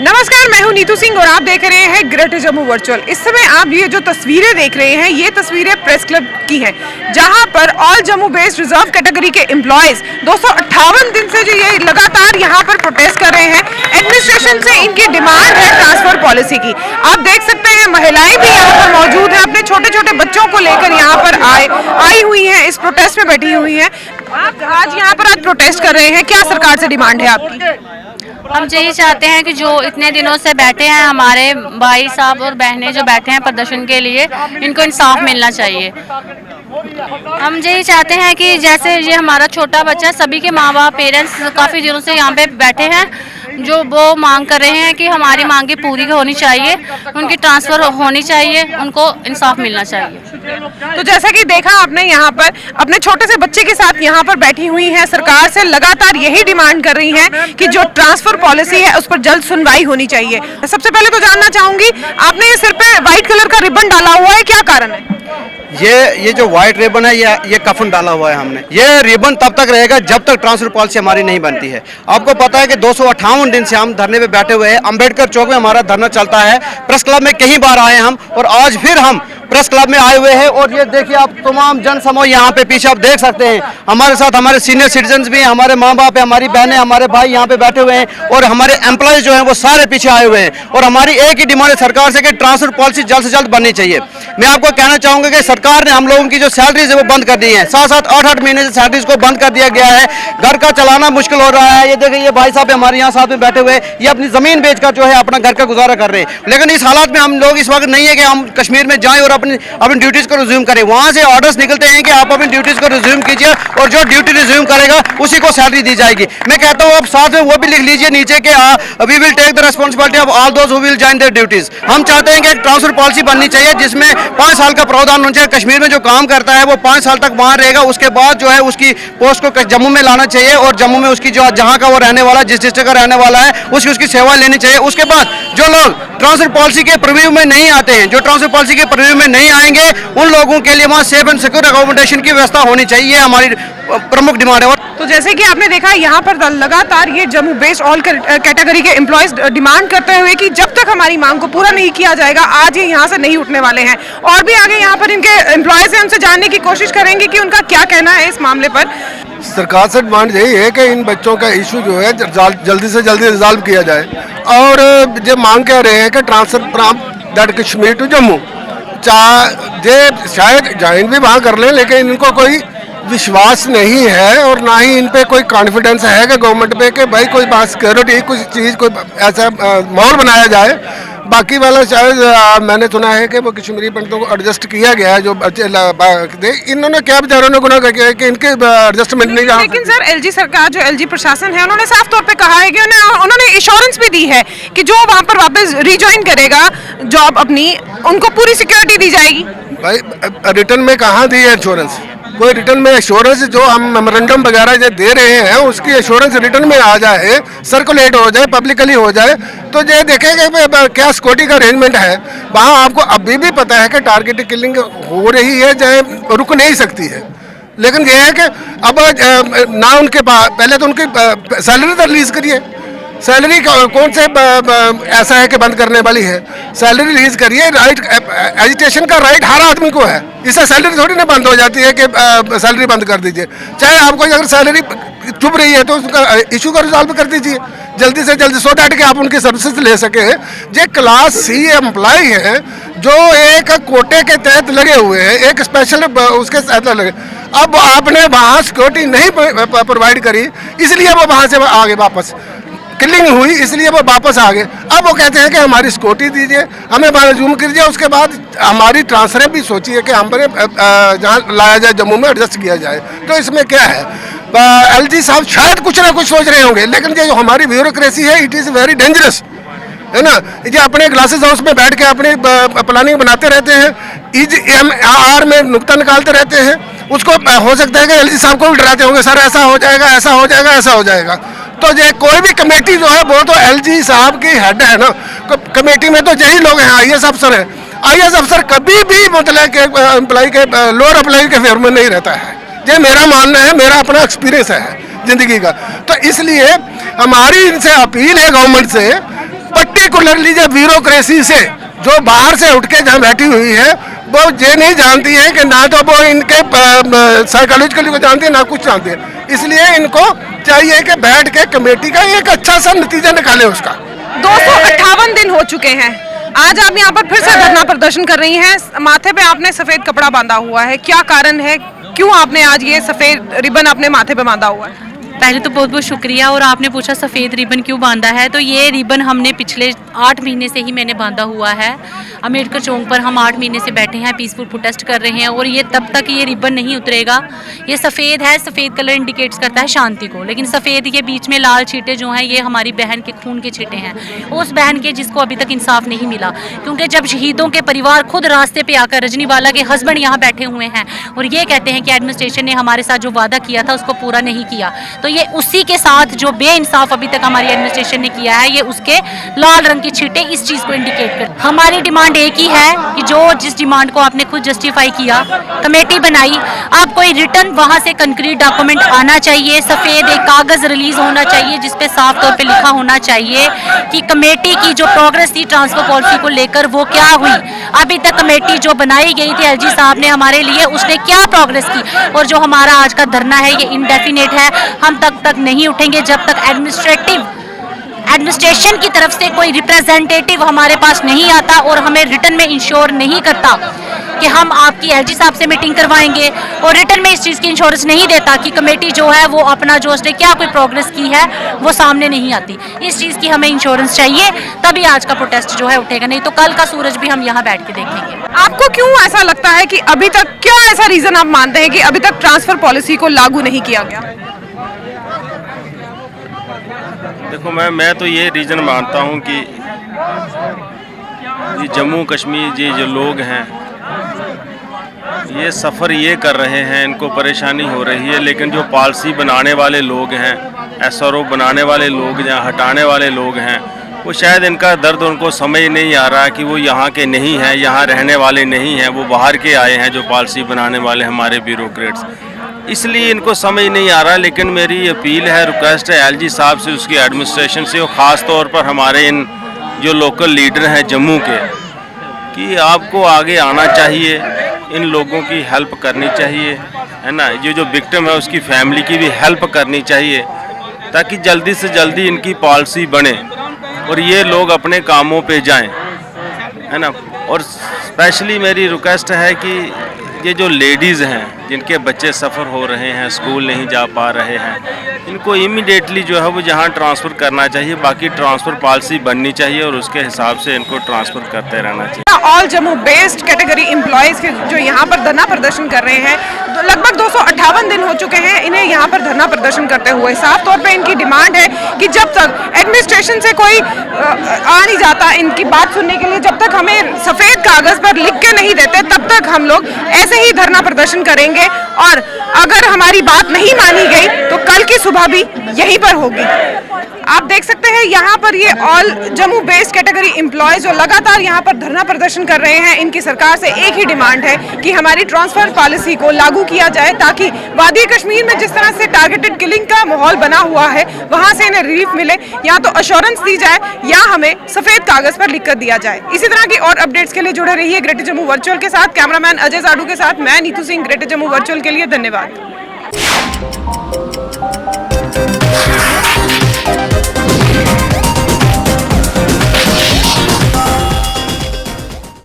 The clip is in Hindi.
नमस्कार, मैं हूं नीतू सिंह और आप देख रहे हैं ग्रेटर जम्मू वर्चुअल। इस समय आप ये जो तस्वीरें देख रहे हैं, ये तस्वीरें प्रेस क्लब की हैं, जहां पर all Jammu based reserve category के एम्प्लॉयज 258 दिन से जो ये लगातार यहां पर प्रोटेस्ट कर रहे हैं। एडमिनिस्ट्रेशन से इनकी डिमांड है ट्रांसफर पॉलिसी की। आप देख सकते हैं महिलाएं भी यहाँ पर मौजूद हैं, अपने छोटे छोटे बच्चों को लेकर यहाँ पर आई हुई हैं, इस प्रोटेस्ट में बैठी हुई हैं। आप आज यहाँ पर आज प्रोटेस्ट कर रहे हैं, क्या सरकार से डिमांड है आपकी? हम यही चाहते हैं कि जो इतने दिनों से बैठे हैं हमारे भाई साहब और बहनें जो बैठे हैं प्रदर्शन के लिए, इनको इंसाफ मिलना चाहिए। हम यही चाहते हैं कि जैसे ये हमारा छोटा बच्चा, सभी के माँ बाप पेरेंट्स काफ़ी दिनों से यहाँ पे बैठे हैं, जो वो मांग कर रहे हैं कि हमारी मांगे पूरी होनी चाहिए, उनकी ट्रांसफ़र होनी चाहिए, उनको इंसाफ मिलना चाहिए। तो जैसा कि देखा आपने, यहाँ पर अपने छोटे से बच्चे के साथ यहाँ पर बैठी हुई हैं, सरकार से लगातार यही डिमांड कर रही हैं कि जो ट्रांसफर पॉलिसी है उस पर जल्द सुनवाई होनी चाहिए। सबसे पहले तो जानना चाहूंगी, आपने ये सिर पे व्हाइट कलर का रिबन डाला हुआ है, क्या कारण है? ये जो व्हाइट रिबन है, ये कफन डाला हुआ है हमने। ये रिबन तब तक रहेगा जब तक ट्रांसफर पॉलिसी हमारी नहीं बनती है। आपको पता है कि 258 दिन से हम धरने पे बैठे हुए हैं। अंबेडकर चौक में हमारा धरना चलता है। प्रेस क्लब में कई बार आए हम, और आज फिर हम प्रेस क्लब में आए हुए हैं। और ये देखिए, आप तमाम जन समूह यहाँ पे पीछे आप देख सकते हैं। हमारे साथ हमारे सीनियर सिटीजन भी हैं, हमारे माँ बाप है, हमारी बहनें, हमारे भाई यहाँ पे बैठे हुए हैं, और हमारे एम्प्लॉयज जो हैं वो सारे पीछे आए हुए हैं। और हमारी एक ही डिमांड है सरकार से कि ट्रांसफर पॉलिसी जल्द से जल्द बननी चाहिए। मैं आपको कहना चाहूँगा कि सरकार ने हम लोगों की जो सैलरीज है वो बंद कर दी है। 7-7, 8-8 महीने से सैलरीज को बंद कर दिया गया है। घर का चलाना मुश्किल हो रहा है। ये देखिए, ये भाई साहब हमारे यहाँ साथ में बैठे हुए, ये अपनी ज़मीन बेचकर जो है अपना घर का गुजारा कर रहे हैं। लेकिन इस हालात में हम लोग इस वक्त नहीं है कि हम कश्मीर में जाएँ और अपनी ड्यूटीज़ को रिज्यूम करें। वहाँ से ऑर्डर्स निकलते हैं कि आप अपनी ड्यूटीज़ को रिज्यूम कीजिए, और जो ड्यूटी रिज्यूम करेगा उसी को सैलरी दी जाएगी। मैं कहता हूँ आप साथ में वो भी लिख लीजिए नीचे कि we will take the responsibility of all those who will join their duties. हम चाहते हैं कि एक ट्रांसफर पॉलिसी बननी चाहिए जिसमें 5 साल का प्रावधान होना चाहिए। कश्मीर में जो काम करता है वो 5 साल तक वहाँ रहेगा, उसके बाद जो है उसकी पोस्ट को जम्मू में लाना चाहिए, और जम्मू में उसकी जो जहाँ का वो रहने वाला, जिस डिस्ट्रिक्ट का रहने वाला है, उसकी सेवा लेनी चाहिए। उसके बाद जो लोग ट्रांसफर पॉलिसी के प्रीव्यू में नहीं आते हैं, जो ट्रांसफर पॉलिसी के प्रीव्यू में नहीं आएंगे, उन लोगों के लिए वहाँ सेफ एंड सिक्योर अकोमोडेशन की व्यवस्था होनी चाहिए। हमारी प्रमुख डिमांड है। तो जैसे कि आपने देखा, यहाँ पर लगातार ये जम्मू बेस्ड ऑल कैटेगरी के एम्प्लॉयज डिमांड करते हुए कि जब तक हमारी मांग को पूरा नहीं किया जाएगा, आज ये यहाँ से नहीं उठने वाले हैं। और भी आगे यहाँ पर इनके एम्प्लॉयज हैं, उनसे जानने की कोशिश करेंगे कि उनका क्या कहना है इस मामले पर। सरकार से डिमांड यही है कि इन बच्चों का इशू जो है जल्दी से जल्दी रिजॉल्व किया जाए। और जो मांग कर रहे हैं कि transfer from that Kashmir to Jammu, शायद ज्वाइन भी वहाँ कर लें, लेकिन इनको कोई विश्वास नहीं है और ना ही इन पे कोई कॉन्फिडेंस है कि गवर्नमेंट पे कि भाई कोई बात सिक्योरिटी कुछ चीज़ कोई ऐसा माहौल बनाया जाए। बाकी वाला शायद मैंने सुना है कि वो कश्मीरी पंडितों को एडजस्ट किया गया है। जो इन्होंने क्या बेचारों ने गुनाह किया है कि इनके एडजस्टमेंट नहीं। लेकिन सर, एलजी सरकार, जो एलजी प्रशासन है, उन्होंने साफ तौर पे कहा है कि उन्होंने इंश्योरेंस भी दी है कि जो वहाँ पर वापस रिज्वाइन करेगा जॉब अपनी, उनको पूरी सिक्योरिटी दी जाएगी। भाई रिटर्न में कहाँ दी है इंश्योरेंस? कोई रिटर्न में एश्योरेंस जो हम मेमोरेंडम वगैरह जो दे रहे हैं उसकी एश्योरेंस रिटर्न में आ जाए, सर्कुलेट हो जाए, पब्लिकली हो जाए, तो ये देखेंगे क्या सिक्योरिटी का अरेंजमेंट है। वहाँ आपको अभी भी पता है कि टारगेटेड किलिंग हो रही है, चाहे रुक नहीं सकती है। लेकिन यह है कि अब ना उनके पहले तो उनकी सैलरी तो रिलीज़ करिए। सैलरी कौन से ऐसा है कि बंद करने वाली है? सैलरी रिलीज करिए। राइट, एजुटेशन का राइट हर आदमी को है। इससे सैलरी थोड़ी ना बंद हो जाती है कि सैलरी बंद कर दीजिए। चाहे आपको अगर सैलरी चुभ रही है तो उसका इशू का रिजॉल्व कर दीजिए जल्दी से जल्दी, सो डैट कि आप उनकी सर्विसेज ले सके। जो क्लास सी एम्प्लॉय हैं जो एक कोटे के तहत लगे हुए हैं, एक स्पेशल उसके तहत लगे, अब आपने वहाँ सिक्योरिटी नहीं प्रोवाइड करी, इसलिए वो वहाँ से आगे वापस किलिंग हुई, इसलिए वो वापस आ गए। अब वो कहते हैं कि हमारी सिक्योरिटी दीजिए, हमें रिज्यूम कीजिए, उसके बाद हमारी ट्रांसफर भी सोचिए कि हमें जहाँ लाया जाए जम्मू में एडजस्ट किया जाए। तो इसमें क्या है, एलजी साहब शायद कुछ ना कुछ सोच रहे होंगे, लेकिन ये जो हमारी ब्यूरोक्रेसी है, इट इज़ वेरी डेंजरस, है ना। ये अपने ग्लासेस हाउस में बैठ के अपनी प्लानिंग बनाते रहते हैं, EGMR में नुक्ता निकालते रहते हैं। उसको हो सकता है कि एलजी साहब को भी डराते होंगे, सर ऐसा हो जाएगा, ऐसा हो जाएगा, ऐसा हो जाएगा। तो ये कोई भी कमेटी जो है वो तो एलजी साहब की हेड है ना। कमेटी में तो यही लोग हैं, IAS अफसर हैं। IAS अफसर कभी भी मतलब के एम्प्लॉय के लोअर एम्प्लॉय के फेवर में नहीं रहता है। ये मेरा मानना है, मेरा अपना एक्सपीरियंस है जिंदगी का। तो इसलिए हमारी इनसे अपील है गवर्नमेंट से, पट्टी पर्टिकुलरली जो ब्यूरोक्रेसी से जो बाहर से उठ के जहाँ बैठी हुई है वो ये नहीं जानती है कि ना तो वो इनके साइकोलॉजिकली को जानती है ना कुछ जानती है। इसलिए इनको चाहिए कि बैठ के कमेटी का एक अच्छा सा नतीजा निकाले उसका। 258 दिन हो चुके हैं, आज आप यहाँ पर फिर से धरना प्रदर्शन कर रही हैं। माथे पे आपने सफेद कपड़ा बांधा हुआ है, क्या कारण है, क्यों आपने आज ये सफेद रिबन अपने माथे पे बांधा हुआ है? पहले तो बहुत बहुत शुक्रिया। और आपने पूछा सफ़ेद रिबन क्यों बांधा है, तो ये रिबन हमने पिछले 8 महीने से ही मैंने बांधा हुआ है। अम्बेडकर चौक पर हम 8 महीने से बैठे हैं, पीसफुल प्रोटेस्ट कर रहे हैं और ये तब तक ये रिबन नहीं उतरेगा। ये सफ़ेद है, सफ़ेद कलर इंडिकेट्स करता है शांति को, लेकिन सफ़ेद के बीच में लाल छींटे जो हैं ये हमारी बहन के खून के छींटे हैं, उस बहन के जिसको अभी तक इंसाफ नहीं मिला। क्योंकि जब शहीदों के परिवार खुद रास्ते पे आकर, रजनीवाला के हस्बैंड यहाँ बैठे हुए हैं और ये कहते हैं कि एडमिनिस्ट्रेशन ने हमारे साथ जो वादा किया था उसको पूरा नहीं किया, तो ये उसी के साथ जो बेइंसाफ अभी तक हमारी एडमिनिस्ट्रेशन ने किया है, ये उसके लाल रंग की छींटे इस चीज़ को इंडिकेट कर। हमारी डिमांड एक ही है कि जो जिस डिमांड को आपने खुद जस्टिफाई किया, कमेटी बनाई, अब कोई रिटर्न वहाँ से कंक्रीट डॉक्यूमेंट आना चाहिए, सफ़ेद एक कागज़ रिलीज होना चाहिए जिसपे साफ तौर पे लिखा होना चाहिए कि कमेटी की जो प्रोग्रेस थी ट्रांसफर पॉलिसी को लेकर वो क्या हुई। अभी तक कमेटी जो बनाई गई थी एलजी साहब ने हमारे लिए, उसने क्या प्रोग्रेस की, और जो हमारा आज का धरना है ये इनडेफिनेट है। हम तक नहीं उठेंगे जब तक एडमिनिस्ट्रेशन की तरफ से कोई रिप्रेजेंटेटिव हमारे पास नहीं आता और हमें रिटर्न में इंश्योर नहीं करता कि हम आपकी एलजी साहब से मीटिंग करवाएंगे, और रिटर्न में इस चीज़ की इंश्योरेंस नहीं देता कि कमेटी जो है वो अपना जो उसने क्या कोई प्रोग्रेस की है वो सामने नहीं आती। इस चीज़ की हमें इंश्योरेंस चाहिए, तभी आज का प्रोटेस्ट जो है उठेगा, नहीं तो कल का सूरज भी हम यहाँ बैठ के देखेंगे। आपको क्यों ऐसा लगता है कि अभी तक, क्या ऐसा रीजन आप मानते हैं कि अभी तक ट्रांसफर पॉलिसी को लागू नहीं किया गया? देखो, मैं तो ये रीज़न मानता हूँ कि ये जम्मू कश्मीर ये जो लोग हैं ये सफ़र ये कर रहे हैं, इनको परेशानी हो रही है, लेकिन जो पॉलिसी बनाने वाले लोग हैं, एसआरओ बनाने वाले लोग या हटाने वाले लोग हैं, वो शायद इनका दर्द उनको समझ नहीं आ रहा कि वो यहाँ के नहीं हैं, यहाँ रहने वाले नहीं हैं, वो बाहर के आए हैं जो पॉलिसी बनाने वाले हमारे ब्यूरोक्रेट्स, इसलिए इनको समझ नहीं आ रहा। लेकिन मेरी अपील है, रिक्वेस्ट है एलजी साहब से, उसकी एडमिनिस्ट्रेशन से, और ख़ास तौर पर हमारे इन जो लोकल लीडर हैं जम्मू के, कि आपको आगे आना चाहिए, इन लोगों की हेल्प करनी चाहिए, है ना। जो विक्टिम है उसकी फैमिली की भी हेल्प करनी चाहिए, ताकि जल्दी से जल्दी इनकी पॉलिसी बने और ये लोग अपने कामों पे जाएं, है ना। और स्पेशली मेरी रिक्वेस्ट है कि ये जो लेडीज़ हैं जिनके बच्चे सफ़र हो रहे हैं, स्कूल नहीं जा पा रहे हैं, इनको इमीडिएटली जो है वो जहाँ ट्रांसफ़र करना चाहिए, बाकी ट्रांसफ़र पॉलिसी बननी चाहिए और उसके हिसाब से इनको ट्रांसफ़र करते रहना चाहिए। All Jammu based category employees के जो यहाँ पर धरना प्रदर्शन कर रहे हैं, लगभग 258 दिन हो चुके हैं इन्हें यहाँ पर धरना प्रदर्शन करते हुए। साफ तौर पे इनकी डिमांड है कि जब तक एडमिनिस्ट्रेशन से कोई आ नहीं जाता इनकी बात सुनने के लिए, जब तक हमें सफ़ेद कागज़ पर लिख के नहीं देते, तब तक हम लोग ऐसे ही धरना प्रदर्शन करेंगे, और अगर हमारी बात नहीं मानी गई तो कल की सुबह भी यहीं पर होगी। आप देख सकते हैं यहाँ पर ये all Jammu based category employees जो लगातार यहाँ पर धरना प्रदर्शन कर रहे हैं, इनकी सरकार से एक ही डिमांड है कि हमारी ट्रांसफर पॉलिसी को लागू किया जाए, ताकि वादी कश्मीर में जिस तरह से टारगेटेड किलिंग का माहौल बना हुआ है वहाँ से इन्हें रिलीफ मिले, या तो अश्योरेंस दी जाए या हमें सफ़ेद कागज़ पर लिख कर दिया जाए। इसी तरह की और अपडेट्स के लिए जुड़े रहिए ग्रेटर जम्मू वर्चुअल के साथ। कैमरामैन अजय जाडू के साथ मैं नीतू सिंह, ग्रेटर जम्मू वर्चुअल के लिए। धन्यवाद।